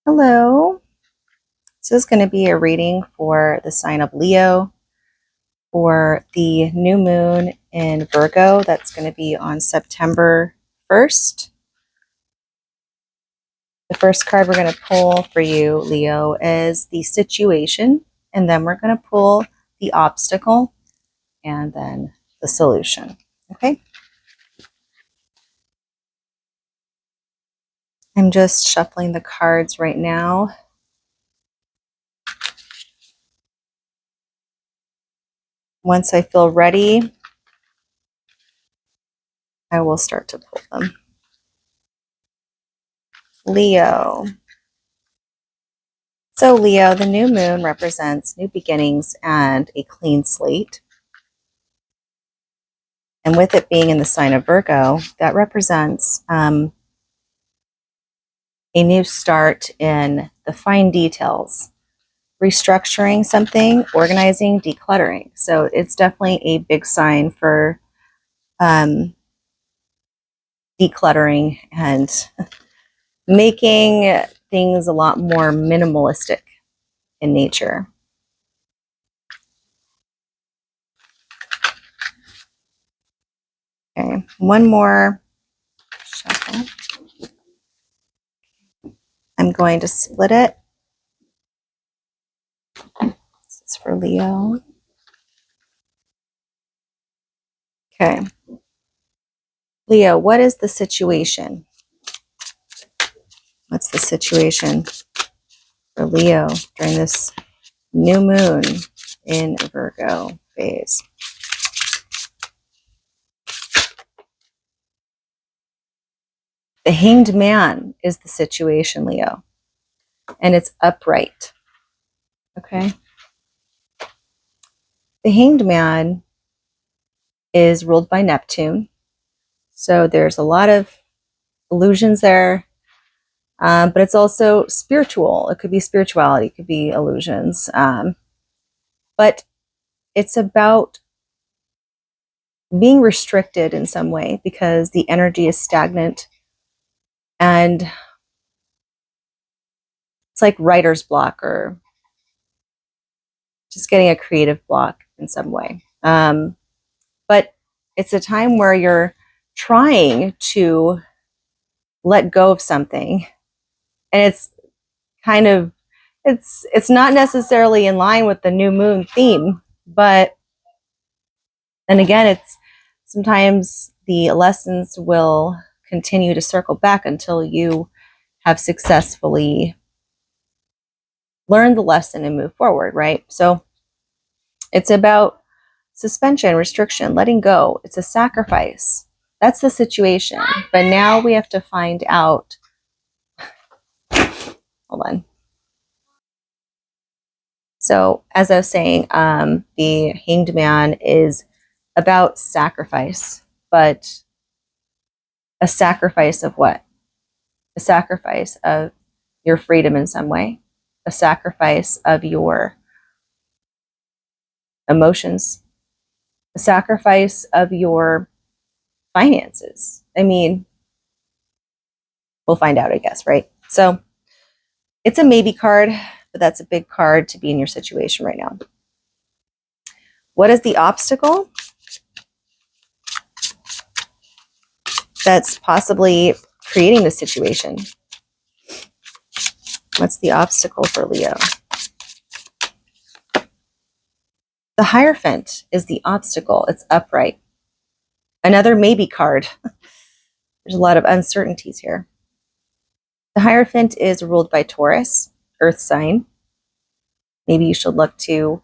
Hello. This is going to be a reading for the sign of Leo for the new moon in Virgo. That's going to be on September 1st. The first card we're going to pull for you, Leo, is the situation, and then we're going to pull the obstacle and then the solution. Okay? I'm just shuffling the cards right now. Once I feel ready, I will start to pull them. Leo. So Leo, the new moon represents new beginnings and a clean slate. And with it being in the sign of Virgo, that represents a new start in the fine details, restructuring something, organizing, decluttering. So it's definitely a big sign for decluttering and making things a lot more minimalistic in nature. Okay, one more shuffle. I'm going to split it. This is for Leo. Okay. Leo, what is the situation? What's the situation for Leo during this new moon in Virgo phase? The Hanged Man is the situation, Leo, and it's upright. Okay. The Hanged Man is ruled by Neptune, so there's a lot of illusions there, but it's also spiritual. It could be spirituality, it could be illusions, but it's about being restricted in some way because the energy is stagnant, and it's like writer's block or just getting a creative block in some way. But it's a time where you're trying to let go of something, and it's kind of it's not necessarily in line with the new moon theme, but then again, it's sometimes the lessons will continue to circle back until you have successfully learned the lesson and move forward, right? So it's about suspension, restriction, letting go. It's a sacrifice. That's the situation. But now we have to find out. Hold on. So as I was saying, the Hanged Man is about sacrifice, but a sacrifice of what? A sacrifice of your freedom in some way, a sacrifice of your emotions, a sacrifice of your finances. I mean, we'll find out, I guess, right? So it's a maybe card, but that's a big card to be in your situation right now. What is the obstacle that's possibly creating the situation? What's the obstacle for Leo? The Hierophant is the obstacle. It's upright. Another maybe card. There's a lot of uncertainties here. The Hierophant is ruled by Taurus, Earth sign. Maybe you should look to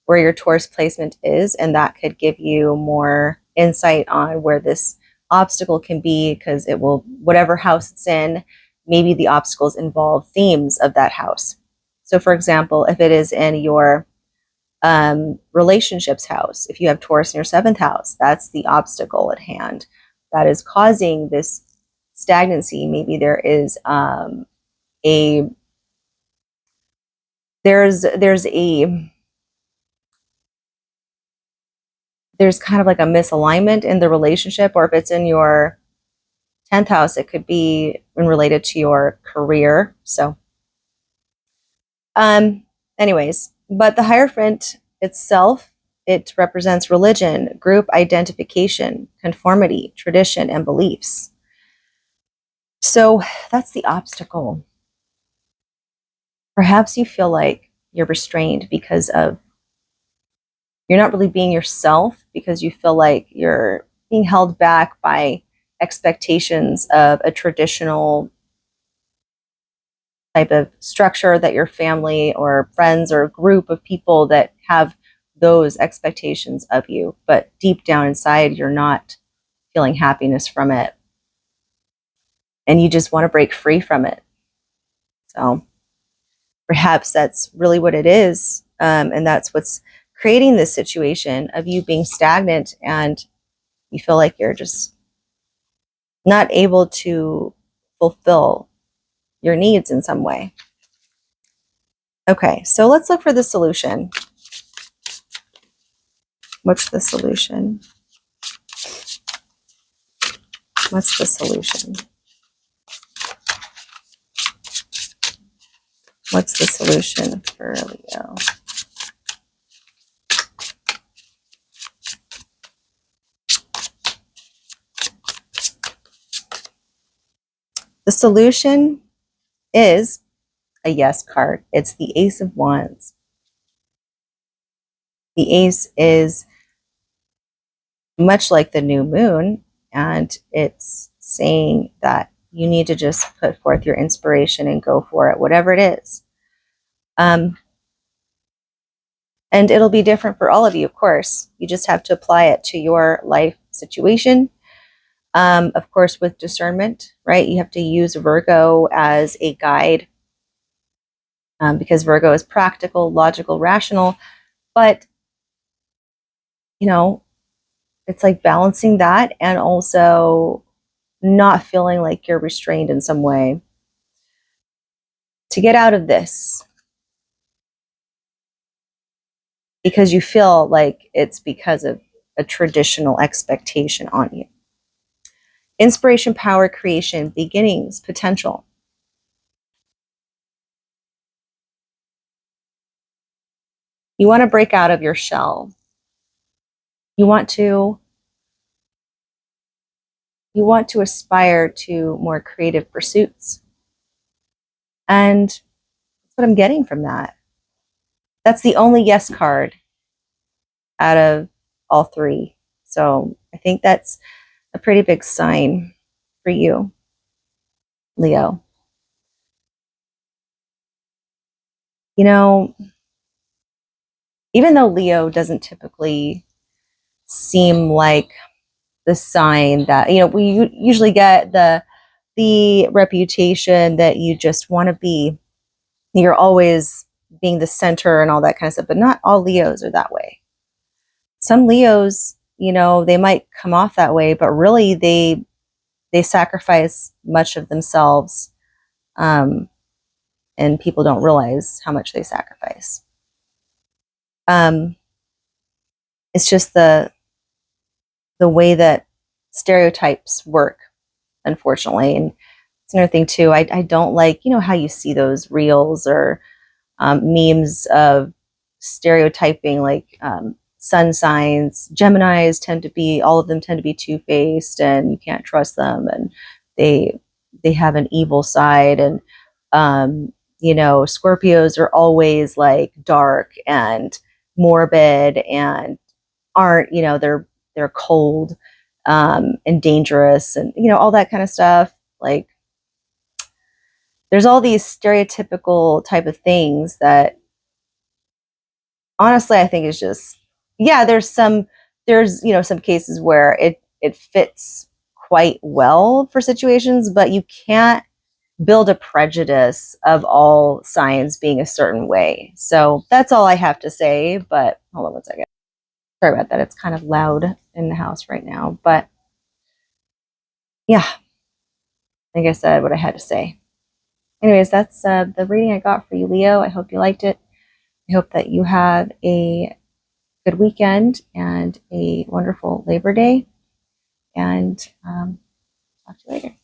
where your Taurus placement is, and that could give you more insight on where this obstacle can be, because it will, whatever house it's in, maybe the obstacles involve themes of that house. So for example, if it is in your relationships house, if you have Taurus in your 7th house, that's the obstacle at hand that is causing this stagnancy. Maybe there is there's kind of like a misalignment in the relationship, or if it's in your 10th house, it could be related to your career. So Anyways, but the Hierophant itself, it represents religion, group identification, conformity, tradition, and beliefs. So that's the obstacle. Perhaps you feel like you're restrained because of you're not really being yourself, because you feel like you're being held back by expectations of a traditional type of structure that your family or friends or a group of people that have those expectations of you, but deep down inside you're not feeling happiness from it and you just want to break free from it. So perhaps that's really what it is, and that's what's creating this situation of you being stagnant and you feel like you're just not able to fulfill your needs in some way. Okay, so let's look for the solution. What's the solution? What's the solution? What's the solution for Leo? The solution is a yes card. It's the Ace of Wands. The Ace is much like the new moon, and it's saying that you need to just put forth your inspiration and go for it, whatever it is. And it'll be different for all of you, of course. You just have to apply it to your life situation. Of course, with discernment, right? You have to use Virgo as a guide, because Virgo is practical, logical, rational. But, you know, it's like balancing that and also not feeling like you're restrained in some way. To get out of this, because you feel like it's because of a traditional expectation on you. Inspiration, power, creation, beginnings, potential. You want to break out of your shell. You want to aspire to more creative pursuits. And that's what I'm getting from that. That's the only yes card out of all three. So I think that's a pretty big sign for you, Leo. You know, even though Leo doesn't typically seem like the sign that, we usually get the reputation that you just want to be, you're always being the center and all that kind of stuff, but not all Leos are that way. Some Leos, they might come off that way, but really they sacrifice much of themselves, and people don't realize how much they sacrifice. It's just the way that stereotypes work, unfortunately. And it's another thing too. I don't like, how you see those reels or memes of stereotyping, like sun signs. Geminis all of them tend to be two-faced, and you can't trust them, and they have an evil side. And Scorpios are always like dark and morbid and aren't, they're cold, and dangerous, and all that kind of stuff. Like, there's all these stereotypical type of things that honestly I think is just, yeah, there's some cases where it fits quite well for situations, but you can't build a prejudice of all signs being a certain way. So that's all I have to say. But hold on one second. Sorry about that. It's kind of loud in the house right now. But yeah, like I said, what I had to say. Anyways, that's the reading I got for you, Leo. I hope you liked it. I hope that you have a good weekend and a wonderful Labor Day. And talk to you later.